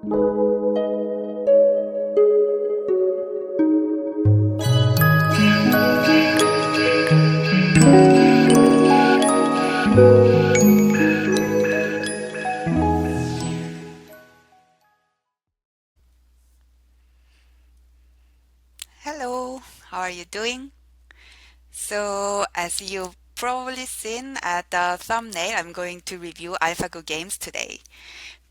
Hello, how are you doing? So, as you've probably seen at the thumbnail, I'm going to review AlphaGo games today.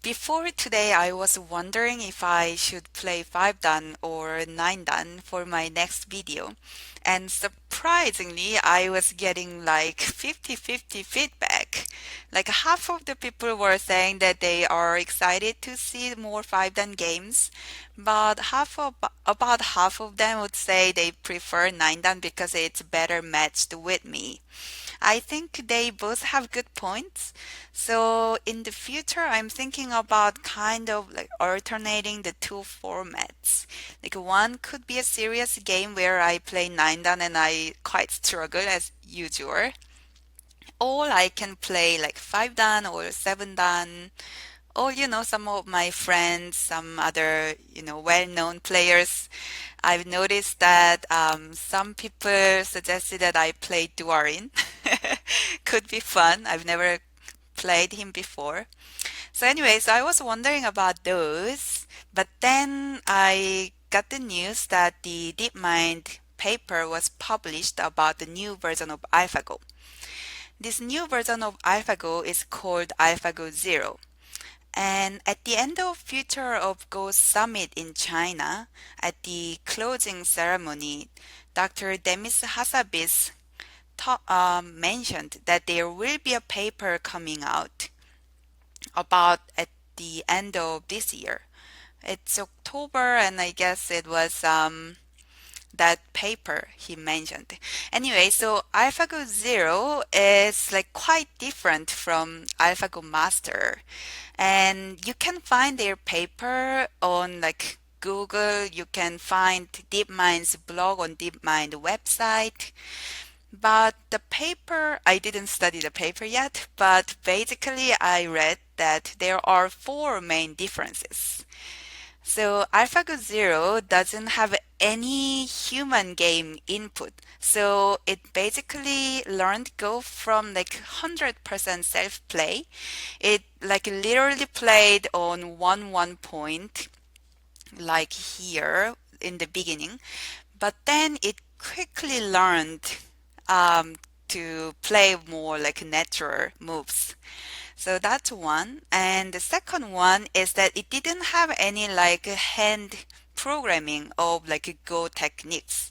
Before today, I was wondering if I should play 5 dan or 9 dan for my next video. And surprisingly, I was getting like 50-50 feedback. Like half of the people were saying that they are excited to see more 5 dan games, but about half of them would say they prefer 9 dan because it's better matched with me. I think they both have good points. So in the future, I'm thinking about kind of like alternating the two formats. Like one could be a serious game where I play 9 dan and I quite struggle as usual. Or I can play like 5 dan or 7 dan. Or, some of my friends, some other, well-known players. I've noticed that some people suggested that I play Duarin. Could be fun. I've never played him before. So anyways, I was wondering about those, but then I got the news that the DeepMind paper was published about the new version of AlphaGo. This new version of AlphaGo is called AlphaGo Zero. And at the end of Future of Go Summit in China, at the closing ceremony, Dr. Demis Hassabis mentioned that there will be a paper coming out about at the end of this year. It's October, and I guess it was that paper he mentioned. Anyway, so AlphaGo Zero is like quite different from AlphaGo Master. And you can find their paper on like Google. You can find DeepMind's blog on DeepMind website. But the paper, I didn't study the paper yet, but basically I read that there are four main differences. So AlphaGo Zero doesn't have any human game input. So it basically learned Go from like 100% self-play. It like literally played on one point, like here in the beginning, but then it quickly learned um, to play more like natural moves. So that's one. And the second one is that it didn't have any like hand programming of like Go techniques.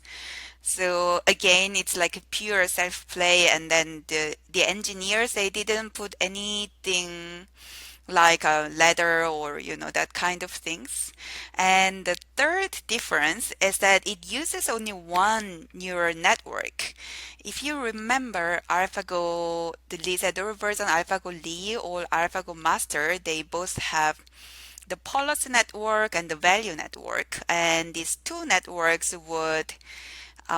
So again, it's like a pure self-play, and then the engineers, they didn't put anything like a ladder or that kind of things. And the third difference is that it uses only one neural network. If you remember AlphaGo, the Lee version, AlphaGo Lee or AlphaGo Master, they both have the policy network and the value network, and these two networks would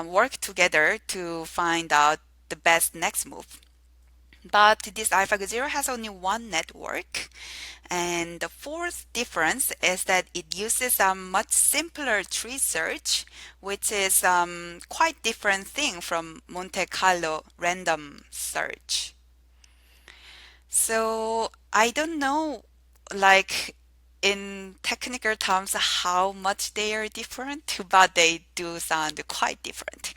work together to find out the best next move. But this AlphaGo Zero has only one network. And the fourth difference is that it uses a much simpler tree search, which is quite different thing from Monte Carlo random search. So I don't know, like in technical terms, how much they are different, but they do sound quite different.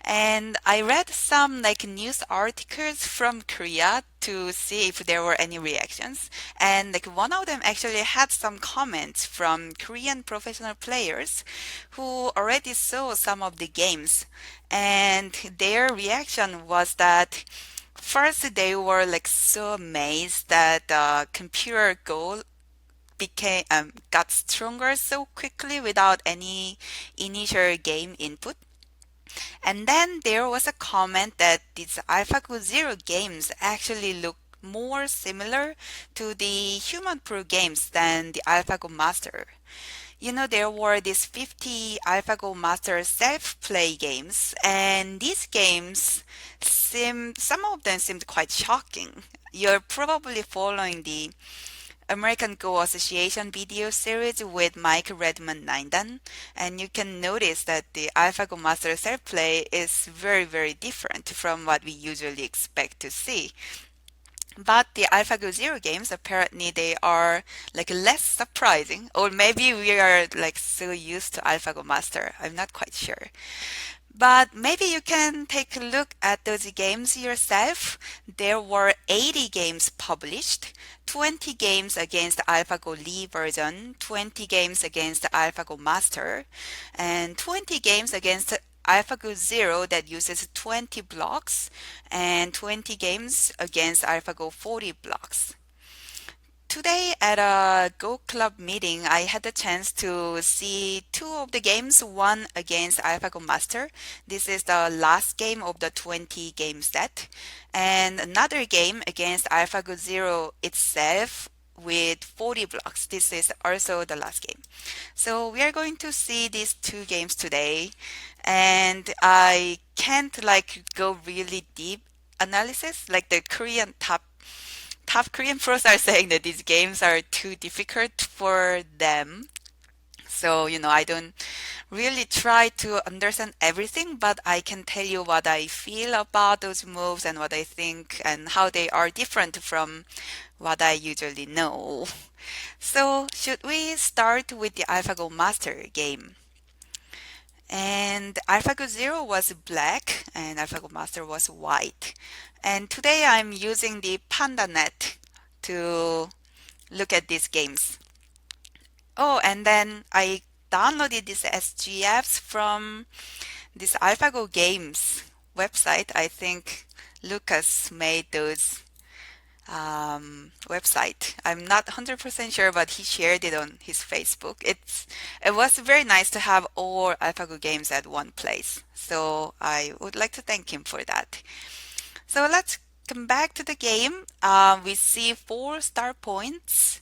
And I read some like news articles from Korea to see if there were any reactions. And like one of them actually had some comments from Korean professional players who already saw some of the games. And their reaction was that first, they were like so amazed that computer Go became got stronger so quickly without any initial game input. And then there was a comment that these AlphaGo Zero games actually look more similar to the human pro games than the AlphaGo Master. There were these 50 AlphaGo Master self-play games, and these games some of them seemed quite shocking. You're probably following the American Go Association video series with Mike Redmond Nindan, and you can notice that the AlphaGo Master self play is very, very different from what we usually expect to see. But the AlphaGo Zero games, apparently they are like less surprising, or maybe we are like so used to AlphaGo Master. I'm not quite sure. But maybe you can take a look at those games yourself. There were 80 games published, 20 games against the AlphaGo Lee version, 20 games against the AlphaGo Master, and 20 games against AlphaGo Zero that uses 20 blocks, and 20 games against AlphaGo 40 blocks. Today at a Go Club meeting, I had the chance to see two of the games, one against AlphaGo Master. This is the last game of the 20 game set. And another game against AlphaGo Zero itself with 40 blocks. This is also the last game. So we are going to see these two games today. And I can't like go really deep analysis, like the Korean top Korean pros are saying that these games are too difficult for them. So, I don't really try to understand everything, but I can tell you what I feel about those moves and what I think and how they are different from what I usually know. So, should we start with the AlphaGo Master game? And AlphaGo Zero was black and AlphaGo Master was white. And today I'm using the PandaNet to look at these games. Oh, and then I downloaded these SGFs from this AlphaGo Games website. I think Lucas made those website. I'm not 100% sure, but he shared it on his Facebook. It was very nice to have all AlphaGo games at one place. So I would like to thank him for that. So let's come back to the game. We see 4 star points,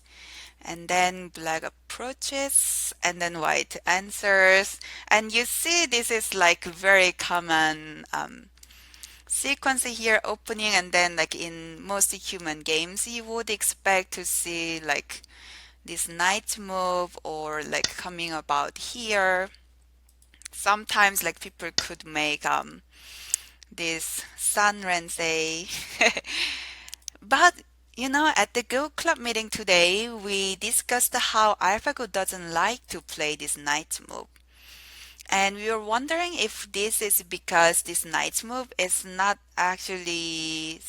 and then black approaches, and then white answers. And you see this is like very common sequence here, opening, and then like in most human games you would expect to see like this knight move or like coming about here. Sometimes like people could make this Sanrensei. But at the Go Club meeting today, we discussed how AlphaGo doesn't like to play this knight move. And we were wondering if this is because this knight's move is not actually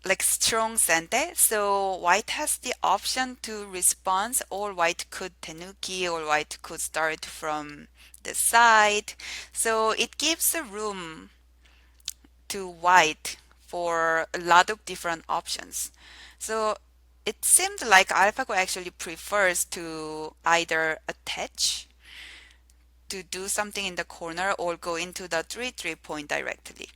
like strong sente. So white has the option to respond, or white could tenuki, or white could start from the side. So it gives a room to white for a lot of different options. So it seemed like AlphaGo actually prefers to either attach to do something in the corner or go into the 3-3 point directly.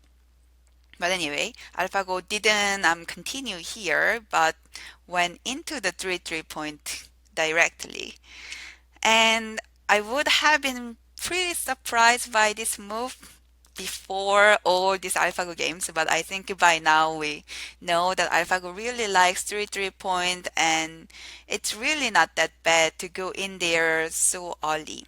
But anyway, AlphaGo didn't continue here, but went into the 3-3 point directly. And I would have been pretty surprised by this move before all these AlphaGo games, but I think by now we know that AlphaGo really likes 3-3 point, and it's really not that bad to go in there so early.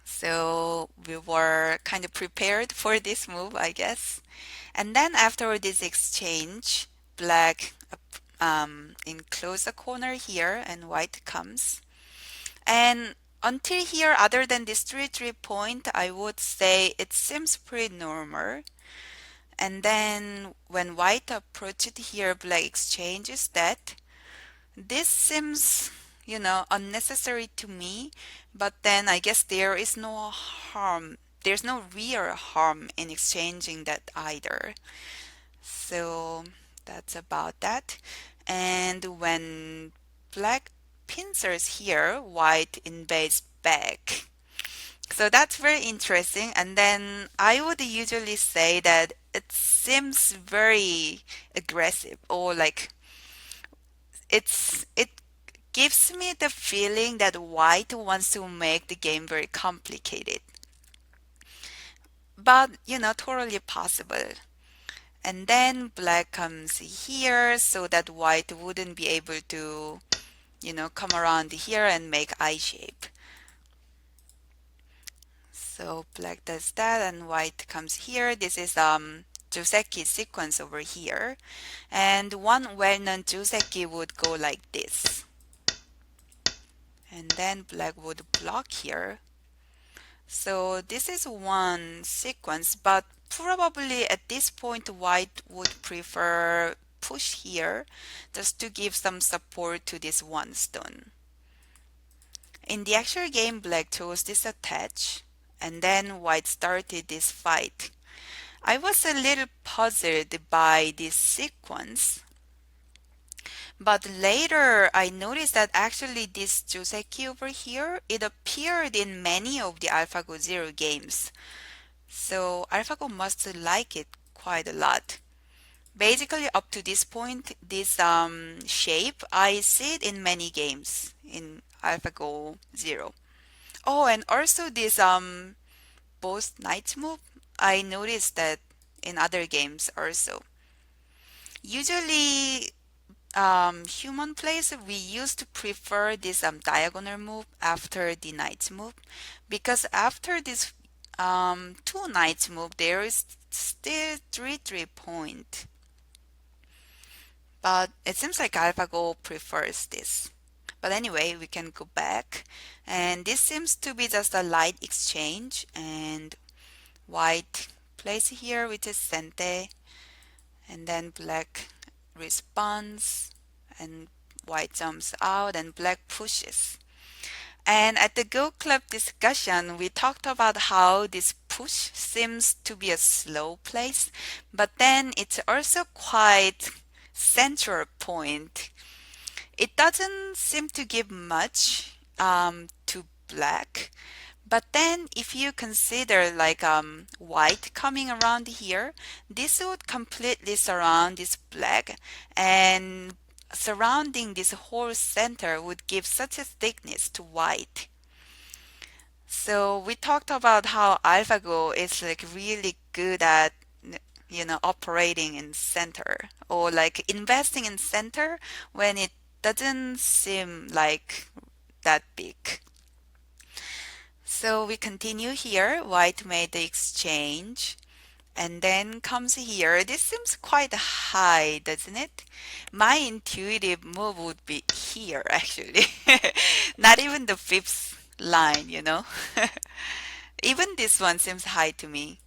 So we were kind of prepared for this move, I guess. And then after this exchange, black enclose a corner here and white comes. And until here, other than this 3-3 point, I would say it seems pretty normal. And then when white approached here, black exchanges that. This seems unnecessary to me, but then I guess there is no harm. There's no real harm in exchanging that either. So that's about that. And when black pincers here, white invades back. So that's very interesting. And then I would usually say that it seems very aggressive, or like it gives me the feeling that white wants to make the game very complicated. But, totally possible. And then black comes here so that white wouldn't be able to, come around here and make eye shape. So black does that and white comes here. This is Joseki sequence over here. And one well-known Joseki would go like this. And then black would block here. So this is one sequence, but probably at this point white would prefer push here just to give some support to this one stone. In the actual game, black chose this attach, and then white started this fight. I was a little puzzled by this sequence, but later I noticed that actually this Joseki over here, it appeared in many of the AlphaGo Zero games. So AlphaGo must like it quite a lot. Basically up to this point, this shape, I see it in many games in AlphaGo Zero. Oh, and also this both knight move, I noticed that in other games also. Usually human players, we used to prefer this diagonal move after the knight move, because after this two knights move there is still 3 point. But it seems like AlphaGo prefers this. But anyway, we can go back. And this seems to be just a light exchange. And white plays here, which is Sente. And then black responds. And white jumps out and black pushes. And at the Go Club discussion, we talked about how this push seems to be a slow place, but then it's also quite central point. It doesn't seem to give much to black, but then if you consider like white coming around here, this would completely surround this black, and surrounding this whole center would give such a thickness to white. So we talked about how AlphaGo is like really good at operating in center, or like investing in center when it doesn't seem like that big. So we continue here. White made the exchange. And then comes here. This seems quite high, doesn't it? My intuitive move would be here, actually. Not even the fifth line. Even this one seems high to me.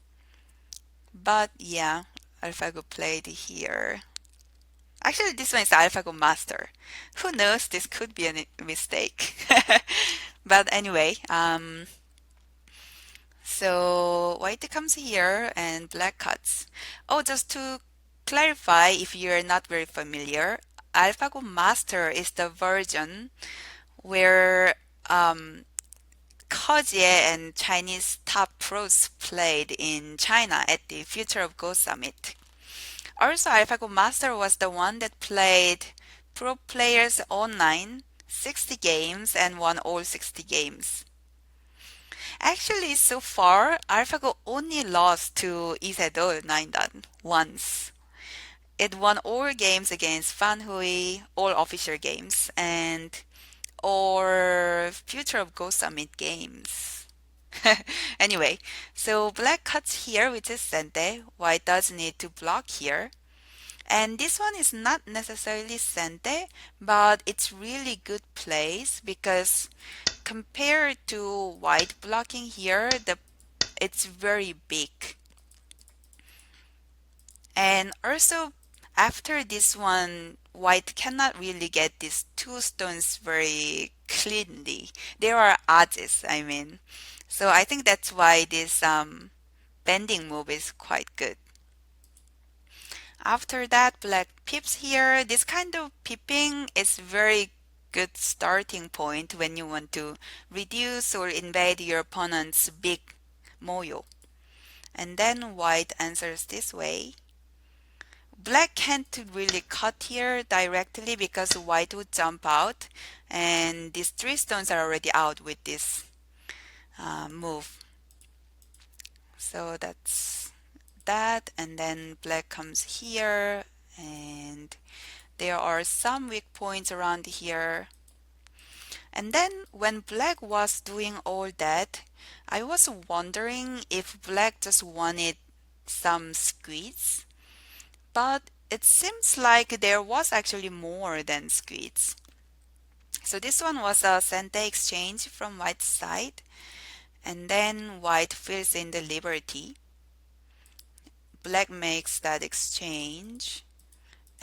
But yeah, AlphaGo played here. Actually, this one is AlphaGo Master. Who knows? This could be a mistake. But anyway, so white comes here and black cuts. Oh, just to clarify, if you're not very familiar, AlphaGo Master is the version where Koje and Chinese top pros played in China at the Future of Go Summit. Also, AlphaGo Master was the one that played pro players online 60 games and won all 60 games. Actually, so far, AlphaGo only lost to Isedo 9-Dan once. It won all games against Fanhui, all official games, and all Future of Go Summit games. Anyway, so black cuts here, which is Sente. White does need to block here. And this one is not necessarily Sente, but it's really good place because compared to white blocking here, it's very big. And also after this one, white cannot really get these two stones very cleanly. There are edges, I mean. So I think that's why this bending move is quite good. After that, black pips here. This kind of pipping is very good starting point when you want to reduce or invade your opponent's big moyo. And then white answers this way. Black can't really cut here directly because white would jump out, and these three stones are already out with this move. So that's that, and then black comes here, and there are some weak points around here. And then when black was doing all that, I was wondering if black just wanted some squeeze, but it seems like there was actually more than squeeze. So this one was a center exchange from white side, and then white fills in the liberty. Black makes that exchange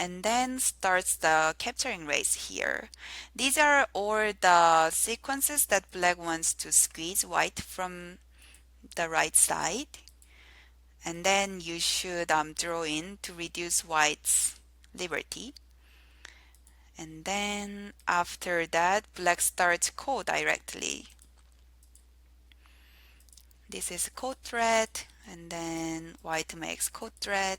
and then starts the capturing race here. These are all the sequences that black wants to squeeze white from the right side, and then you should draw in to reduce white's liberty. And then after that, black starts call directly. This is code thread, and then white makes code thread.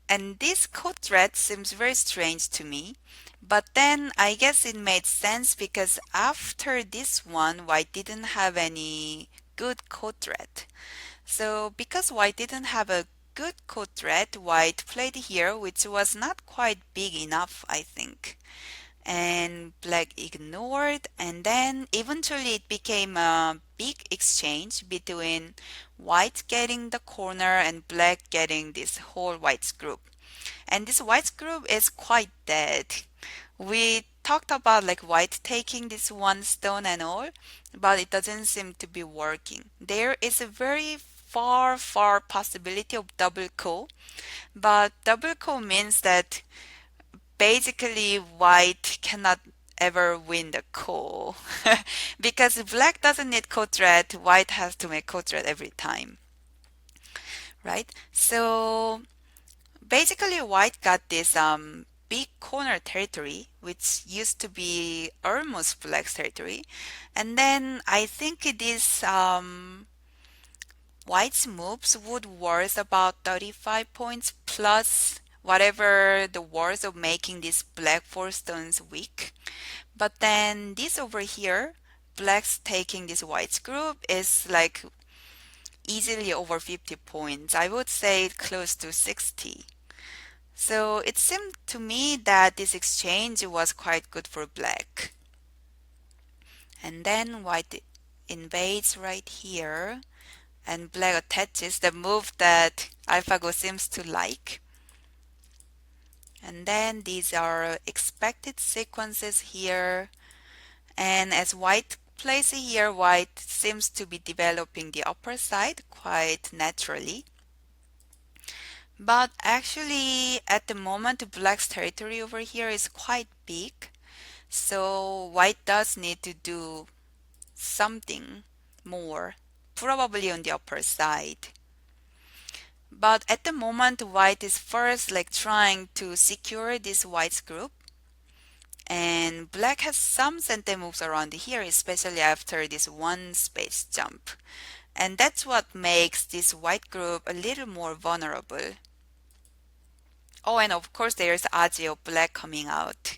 And this code thread seems very strange to me, but then I guess it made sense because after this one, white didn't have any good code thread. So because white didn't have a good code thread, white played here, which was not quite big enough, I think. And black ignored, and then eventually it became a big exchange between white getting the corner and black getting this whole white group. And this white group is quite dead. We talked about like white taking this one stone and all, but it doesn't seem to be working. There is a very far possibility of double ko, but double ko means that basically white cannot ever win the ko because black doesn't need ko thread, white has to make ko thread every time, right? So basically white got this big corner territory which used to be almost black's territory, and then I think this white's moves would worth about 35 points plus whatever the worth of making these black four stones weak. But then this over here, black's taking this white's group is like easily over 50 points. I would say close to 60. So it seemed to me that this exchange was quite good for black. And then white invades right here, and black attaches the move that AlphaGo seems to like. And then these are expected sequences here. And as white plays here, white seems to be developing the upper side quite naturally. But actually, at the moment, black's territory over here is quite big. So white does need to do something more, probably on the upper side. But at the moment, white is first like trying to secure this white's group. And black has some center moves around here, especially after this one space jump. And that's what makes this white group a little more vulnerable. Oh, and of course there's Aji of black coming out.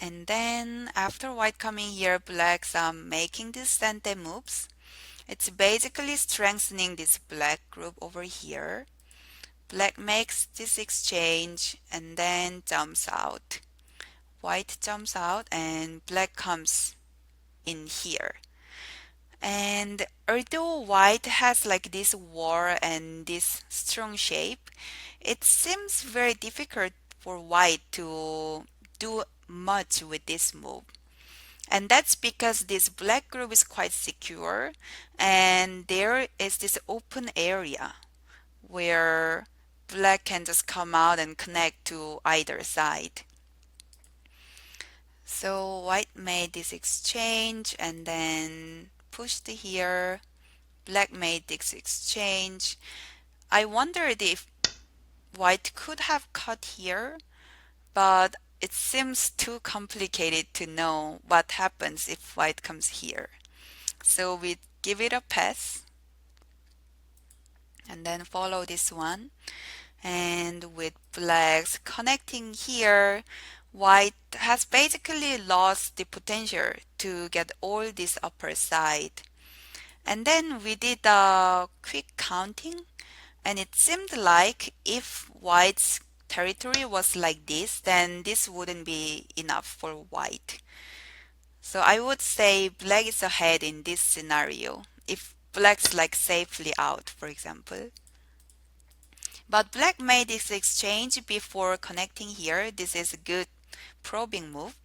And then after white coming here, black's making these center moves. It's basically strengthening this black group over here. Black makes this exchange and then jumps out. White jumps out and black comes in here. And although white has like this wall and this strong shape, it seems very difficult for white to do much with this move. And that's because this black group is quite secure and there is this open area where black can just come out and connect to either side. So white made this exchange and then pushed here. Black made this exchange. I wondered if white could have cut here, but it seems too complicated to know what happens if white comes here. So we give it a pass and then follow this one. And with blacks connecting here, white has basically lost the potential to get all this upper side. And then we did a quick counting, and it seemed like if white's territory was like this, then this wouldn't be enough for white. So I would say black is ahead in this scenario, if black's like safely out, for example. But black made this exchange before connecting here. This is a good probing move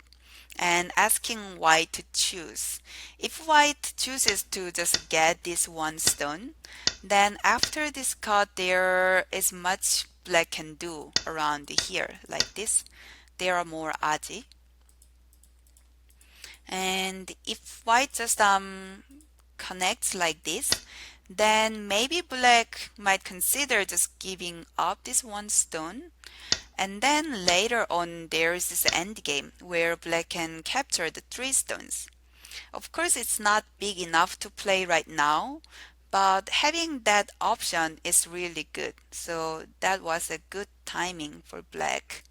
and asking white to choose. If white chooses to just get this one stone, then after this cut there is much black can do around here like this. There are more aji. And if white just connects like this, then maybe black might consider just giving up this one stone. And then later on, there's this end game where black can capture the three stones. Of course, it's not big enough to play right now, but having that option is really good. So that was a good timing for black.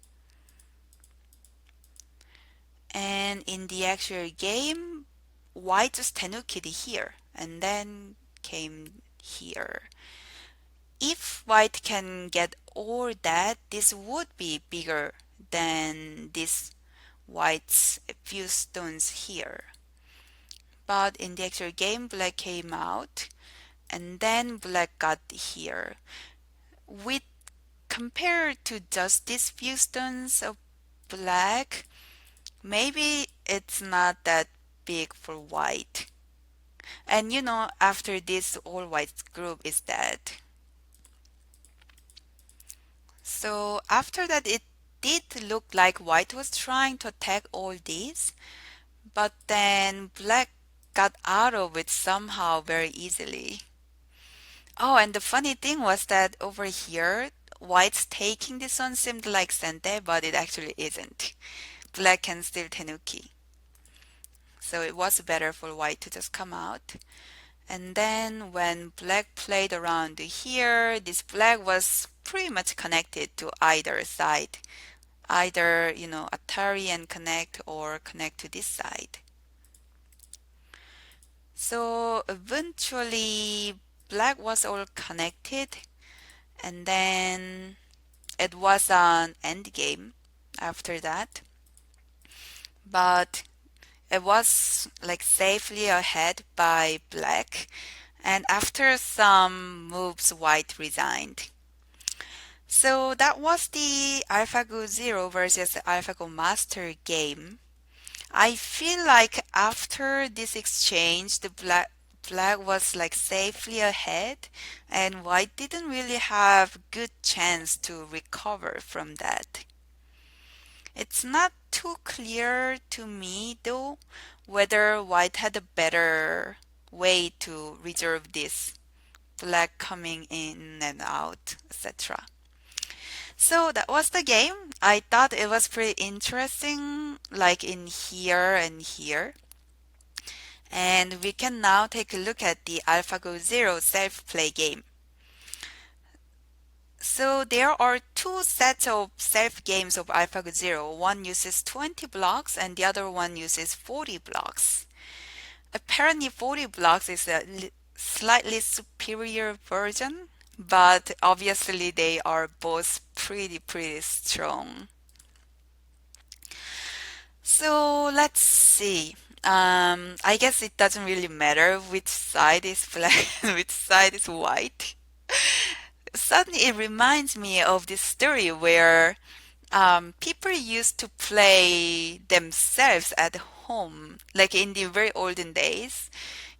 And in the actual game, white just tenuki'd here and then came here. If white can get all that, this would be bigger than this white's few stones here. But in the actual game, black came out and then black got here. With compared to just these few stones of black, maybe it's not that big for white. And after this, all white group is dead. So after that, it did look like white was trying to attack all these, but then black got out of it somehow very easily. Oh, and the funny thing was that over here, white's taking this one seemed like sente, but it actually isn't. Black can still tenuki. So it was better for white to just come out. And then when black played around here, this black was pretty much connected to either side. Either, Atari and connect or connect to this side. So eventually black was all connected and then it was an end game after that. But it was like safely ahead by black, and after some moves white resigned. So that was the AlphaGo Zero versus AlphaGo Master game. I feel like after this exchange, the black was like safely ahead, and white didn't really have good chance to recover from that. It's not too clear to me though whether white had a better way to reserve this black coming in and out, etc. So that was the game. I thought it was pretty interesting, like in here and here. And we can now take a look at the AlphaGo Zero self-play game. So there are two sets of self games of AlphaGo Zero. One uses 20 blocks and the other one uses 40 blocks. Apparently 40 blocks is a slightly superior version, but obviously they are both pretty strong. So let's see. I guess it doesn't really matter which side is black and which side is white. Suddenly it reminds me of this story where people used to play themselves at home, like in the very olden days.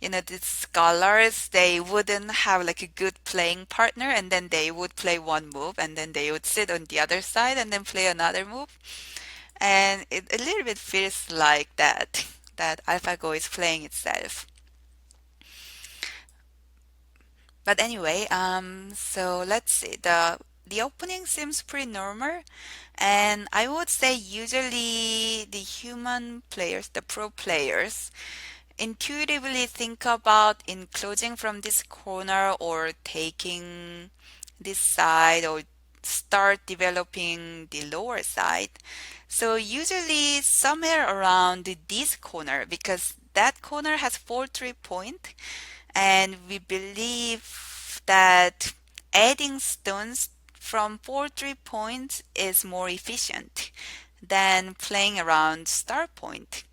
The scholars, they wouldn't have like a good playing partner, and then they would play one move, and then they would sit on the other side and then play another move. And it a little bit feels like that AlphaGo is playing itself. But anyway, so let's see. The opening seems pretty normal, and I would say usually the human players, the pro players, intuitively think about enclosing from this corner or taking this side or start developing the lower side. So usually somewhere around this corner, because that corner has 4 3 point and we believe that adding stones from 4 3 points is more efficient than playing around star point.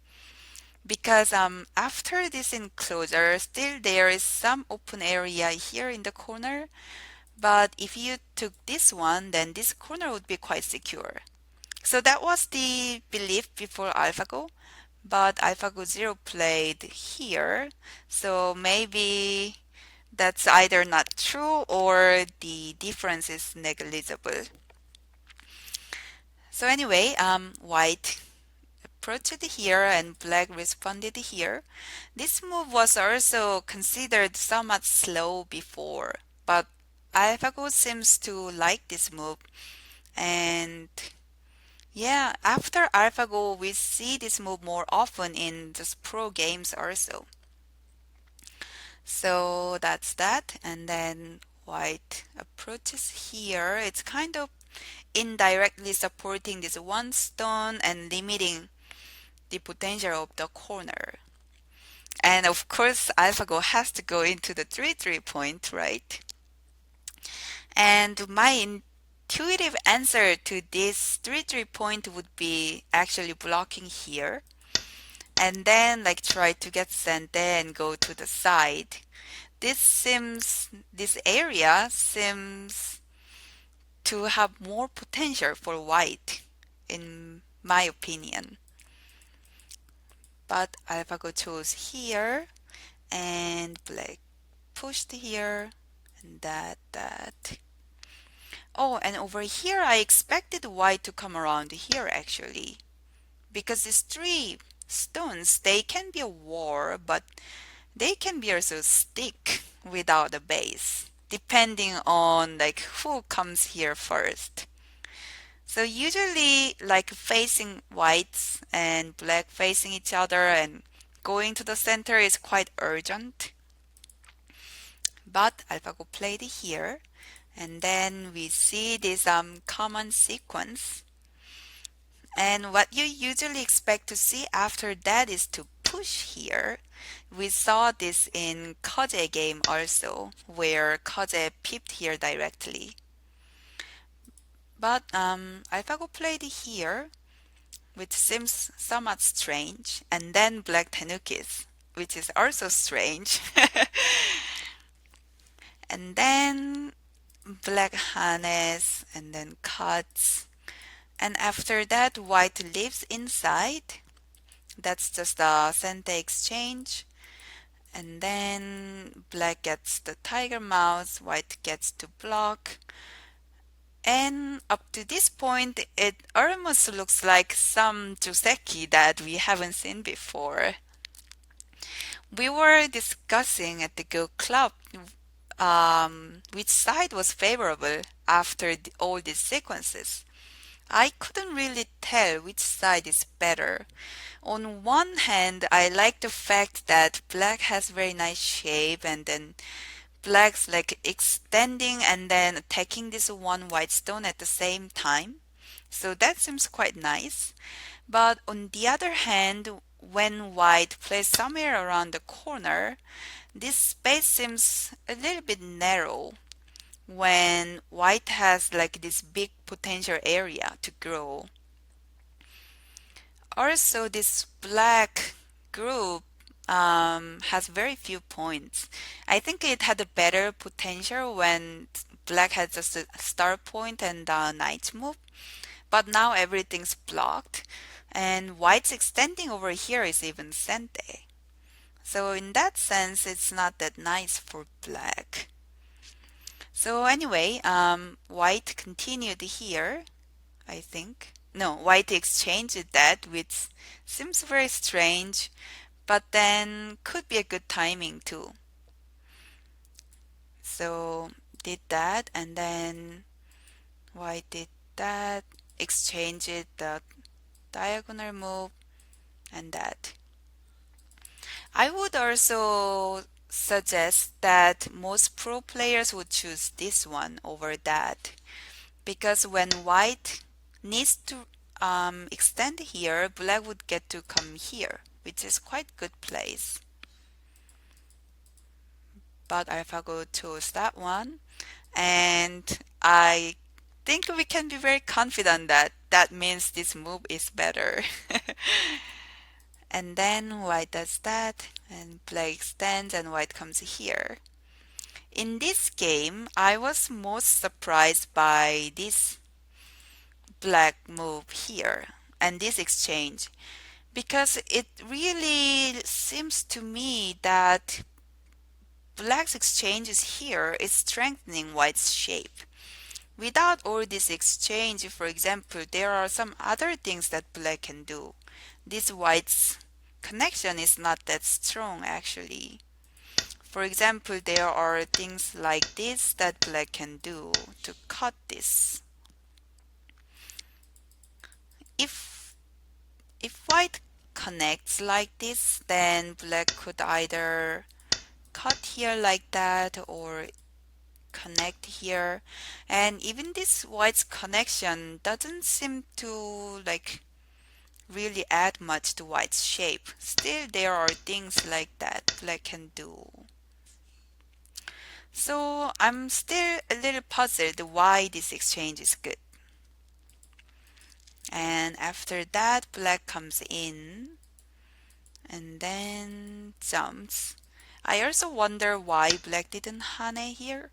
Because after this enclosure, still there is some open area here in the corner. But if you took this one, then this corner would be quite secure. So that was the belief before AlphaGo. But AlphaGo Zero played here. So maybe that's either not true or the difference is negligible. So anyway, white approached here and black responded here. This move was also considered somewhat slow before, but AlphaGo seems to like this move. And yeah, after AlphaGo, we see this move more often in just pro games also. So that's that. And then white approaches here. It's kind of indirectly supporting this one stone and limiting the potential of the corner. And of course, AlphaGo has to go into the 3 3 point, right? And my intuitive answer to this 3 3 point would be actually blocking here. And then like try to get sente and go to the side. This area seems to have more potential for white, in my opinion. But AlphaGo chose here, and black pushed here, and that. Oh, and over here I expected white to come around here actually. Because these three stones, they can be a war, but they can be also stick without a base, depending on like who comes here first. So usually like facing whites and black facing each other and going to the center is quite urgent. But AlphaGo played here, and then we see this common sequence. And what you usually expect to see after that is to push here. We saw this in Koje game also, where Koje pipped here directly. But AlphaGo played here, which seems somewhat strange, and then black tenukis, which is also strange. And then black hanes, and then cuts. And after that, white lives inside. That's just a sente exchange. And then black gets the tiger mouse, white gets to block. And up to this point, it almost looks like some Joseki that we haven't seen before. We were discussing at the Go Club which side was favorable after all these sequences. I couldn't really tell which side is better. On one hand, I like the fact that black has very nice shape, and then black's like extending and then attacking this one white stone at the same time. So that seems quite nice. But on the other hand, when white plays somewhere around the corner, this space seems a little bit narrow when white has like this big potential area to grow. Also, this black group has very few points. I think it had a better potential when black had just a star point and a knight move, but now everything's blocked, and white's extending over here is even sente. So in that sense, it's not that nice for black. So anyway, white continued here, I think. No, white exchanged that, which seems very strange, but then could be a good timing too. So did that, and then white did that, exchanged the diagonal move, and that. I would also suggest that most pro players would choose this one over that, because when white needs to extend here, black would get to come here, which is quite good place. but AlphaGo chose that one. And I think we can be very confident that that means this move is better. And then white does that, and black extends, and white comes here. In this game, I was most surprised by this black move here and this exchange because it really seems to me that black's exchanges here is strengthening white's shape. Without all this exchange, for example, there are some other things that black can do. This white's connection is not that strong actually. For example, there are things like this that black can do to cut this. If if white connects like this, then black could either cut here like that or connect here. And even this white's connection doesn't seem to really add much to white's shape. Still, there are things like that black can do. So I'm still a little puzzled why this exchange is good. And after that, black comes in and then jumps. I also wonder why black didn't hane here.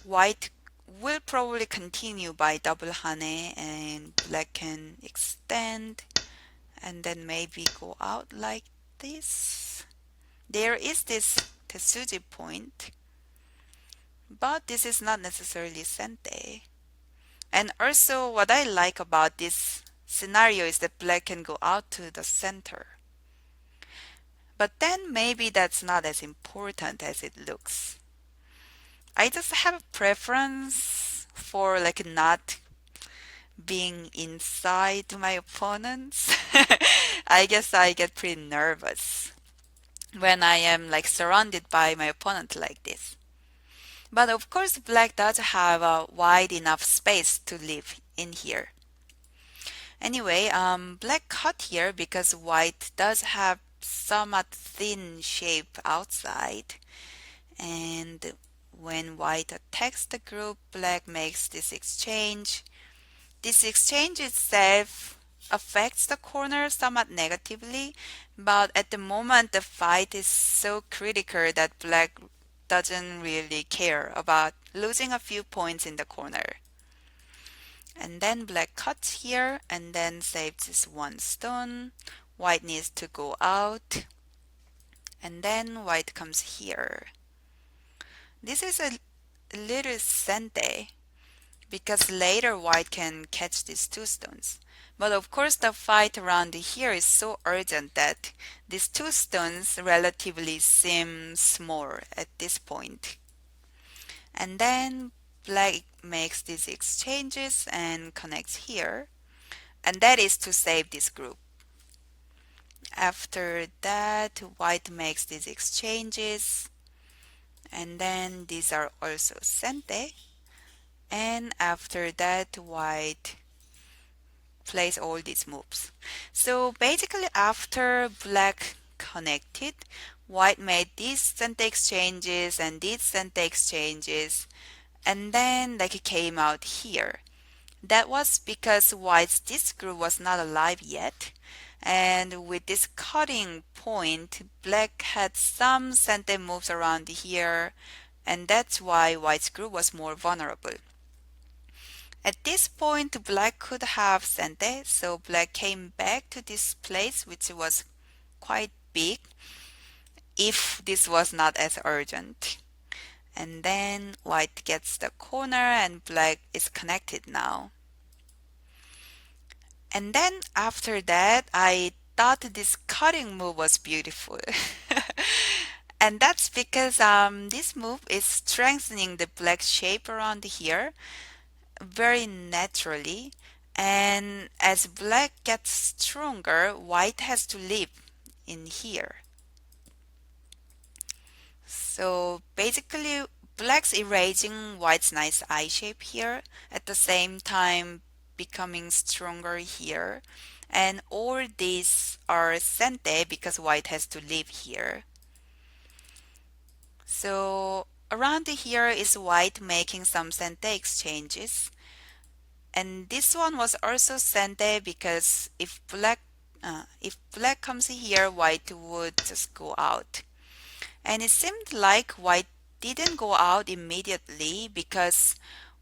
White will probably continue by double hane and black can extend and then maybe go out like this. There is this Tetsuji point, but this is not necessarily sente. And also what I like about this scenario is that black can go out to the center. But then maybe that's not as important as it looks. I just have a preference for not being inside my opponents. I guess I get pretty nervous when I am surrounded by my opponent like this. But of course black does have a wide enough space to live in here. Anyway, black cut here because white does have somewhat thin shape outside. And when white attacks the group, black makes this exchange. This exchange itself affects the corner somewhat negatively, but at the moment the fight is so critical that black doesn't really care about losing a few points in the corner. And then black cuts here and then saves this one stone. White needs to go out. And then white comes here. This is a little sente because later white can catch these two stones. But of course the fight around here is so urgent that these two stones relatively seem small at this point. And then black makes these exchanges and connects here. And that is to save this group. After that, white makes these exchanges. And then these are also sente. And after that, white plays all these moves. So basically after black connected, white made these sente exchanges and these sente exchanges, and then it came out here. That was because white's disc group was not alive yet, and with this cutting point, black had some sente moves around here, and that's why white's group was more vulnerable. At this point, black could have sente, so black came back to this place, which was quite big, if this was not as urgent. And then white gets the corner and black is connected now. And then after that, I thought this cutting move was beautiful. And that's because this move is strengthening the black shape around here very naturally, and as black gets stronger, white has to live in here. So basically black's erasing white's nice eye shape here, at the same time becoming stronger here, and all these are sente because white has to live here. So around here is white making some sente exchanges. And this one was also sente because if black comes here, white would just go out. And it seemed like white didn't go out immediately because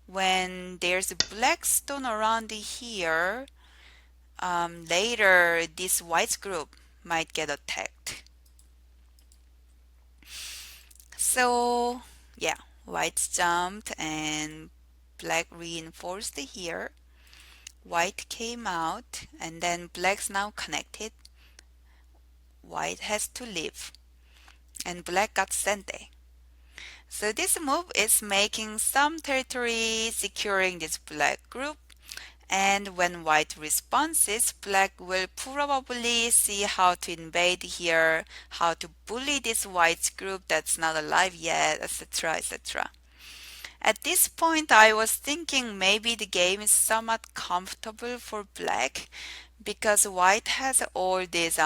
when there's a black stone around here, later this white group might get attacked. So yeah, white jumped and black reinforced here. White came out and then black's now connected. White has to leave and black got sente. So this move is making some territory securing this black group. And when white responses, black will probably see how to invade here, how to bully this white group that's not alive yet, etc. etc. At this point, I was thinking maybe the game is somewhat comfortable for black because white has all these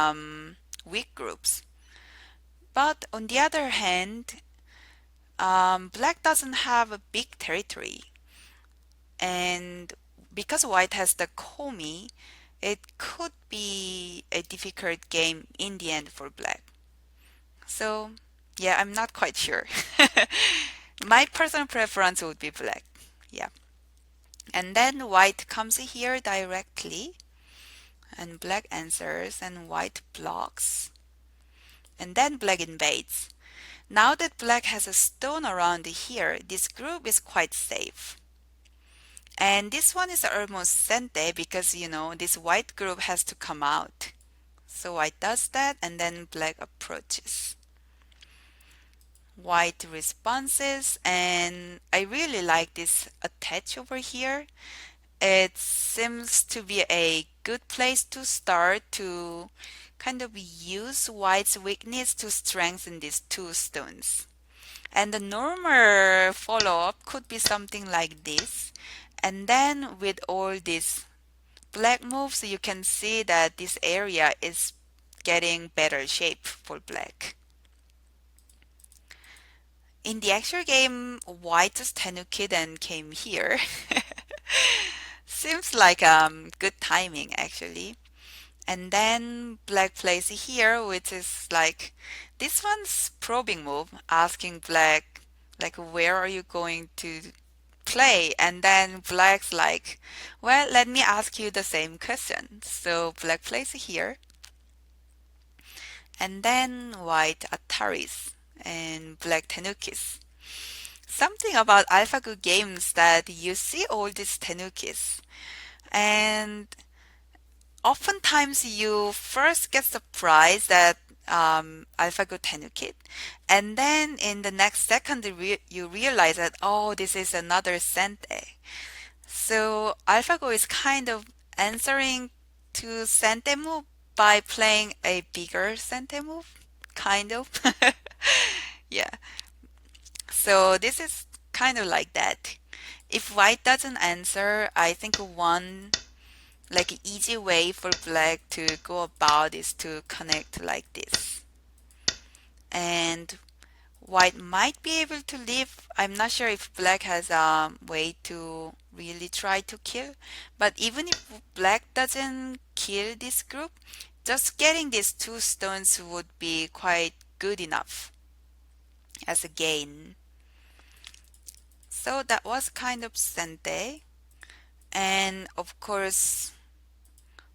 weak groups. But on the other hand, black doesn't have a big territory. And because white has the Komi, it could be a difficult game in the end for black. So, yeah, I'm not quite sure. My personal preference would be black. Yeah. And then white comes here directly, and black answers, and white blocks. And then black invades. Now that black has a stone around here, this group is quite safe. And this one is almost sente because, this white group has to come out. So white does that and then black approaches. White responses, and I really like this attach over here. It seems to be a good place to start to kind of use white's weakness to strengthen these two stones. And the normal follow-up could be something like this. And then with all these black moves, you can see that this area is getting better shape for black. In the actual game, white just tenukid and came here. Seems like good timing actually. And then black plays here, which is like this one's probing move, asking black like where are you going to play? And then black's like, well, let me ask you the same question. So black plays here, and then white Ataris and black Tenukis. Something about AlphaGo games that you see all these Tenukis, and oftentimes you first get surprised that AlphaGo Tenukit, and then in the next second you realize that, oh, this is another Sente. So AlphaGo is kind of answering to Sente move by playing a bigger Sente move, kind of. Yeah. So this is kind of like that. If white doesn't answer, I think one like easy way for black to go about is to connect like this. And white might be able to leave. I'm not sure if black has a way to really try to kill. But even if black doesn't kill this group, just getting these two stones would be quite good enough as a gain. So that was kind of sente. And of course,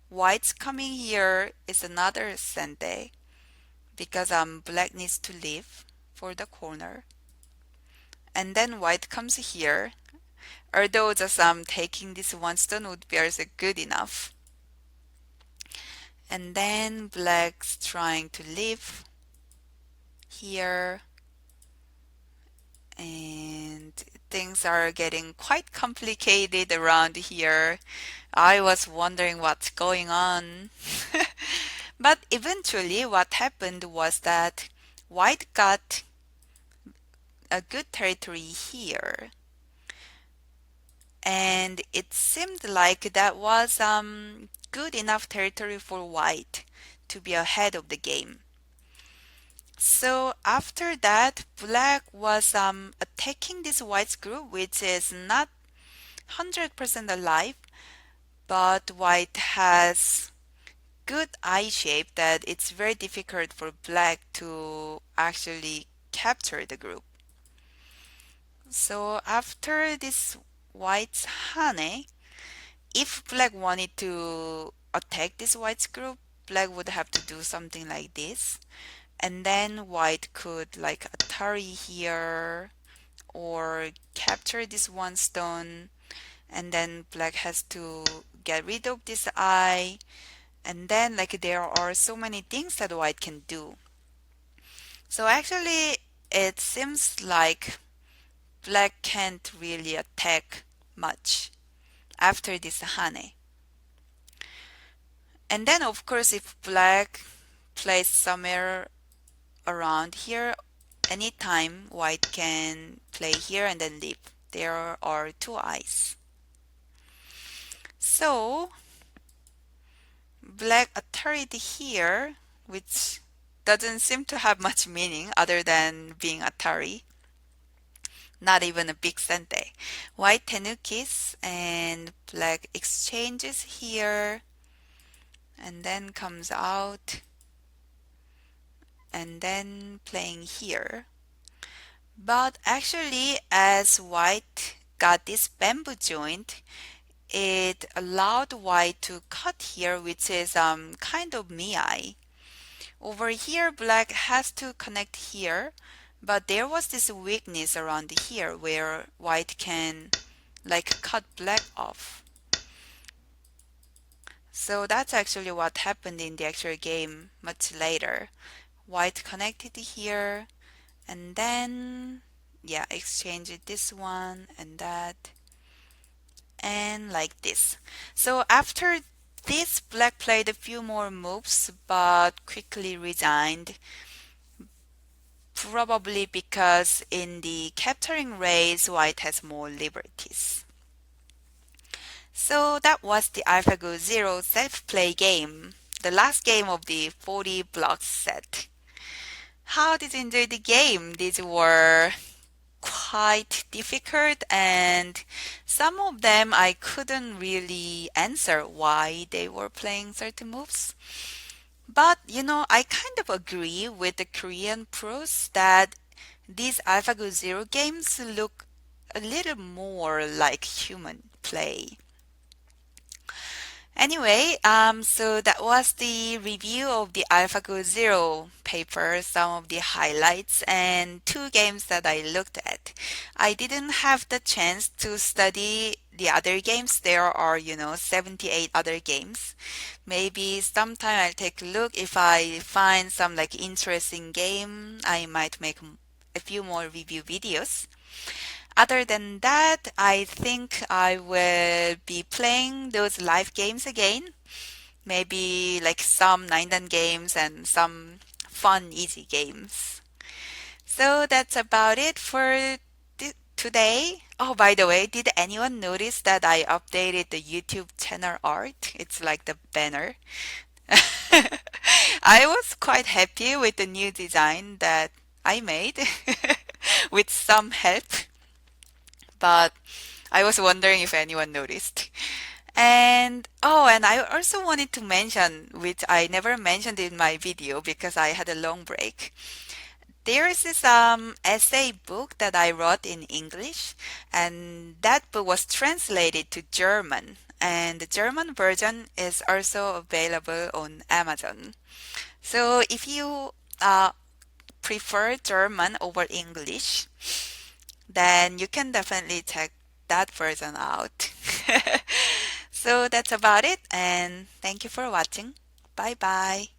white's coming here is another sente because black needs to leave for the corner. And then white comes here. Although just taking this one stone would be also good enough. And then black's trying to leave here. And things are getting quite complicated around here. I was wondering what's going on. But eventually what happened was that white got a good territory here. And it seemed like that was good enough territory for white to be ahead of the game. So after that, black was attacking this white's group, which is not 100% alive, but white has good eye shape that it's very difficult for black to actually capture the group. So after this white's Hane, if black wanted to attack this white's group, black would have to do something like this. And then white could like Atari here or capture this one stone. And then black has to get rid of this eye. And then like there are so many things that white can do. So actually it seems like black can't really attack much after this Hane. And then of course if black plays somewhere around here, anytime white can play here and then leave. There are two eyes. So black Atari here, which doesn't seem to have much meaning other than being Atari. Not even a big sente. White tenukis and black exchanges here and then comes out and then playing here. But actually as white got this bamboo joint, it allowed white to cut here, which is kind of miai. Over here black has to connect here, but there was this weakness around here where white can like cut black off. So that's actually what happened in the actual game much later. White connected here and then yeah, exchanged this one and that and like this. So after this, black played a few more moves but quickly resigned, probably because in the capturing race white has more liberties. So that was the AlphaGo Zero self-play game, the last game of the 40 blocks set. How did you enjoy the game? These were quite difficult and some of them I couldn't really answer why they were playing certain moves. But I kind of agree with the Korean pros that these AlphaGo Zero games look a little more like human play. Anyway, so that was the review of the AlphaGo Zero paper, some of the highlights, and two games that I looked at. I didn't have the chance to study the other games. There are, 78 other games. Maybe sometime I'll take a look. If I find some like interesting game, I might make a few more review videos. Other than that, I think I will be playing those live games again. Maybe like some 9-dan games and some fun, easy games. So that's about it for today. Oh, by the way, did anyone notice that I updated the YouTube channel art? It's like the banner. I was quite happy with the new design that I made with some help, but I was wondering if anyone noticed. And oh, and I also wanted to mention, which I never mentioned in my video because I had a long break. There is this essay book that I wrote in English, and that book was translated to German, and the German version is also available on Amazon. So if you prefer German over English, then you can definitely check that version out. So that's about it, and thank you for watching. Bye bye.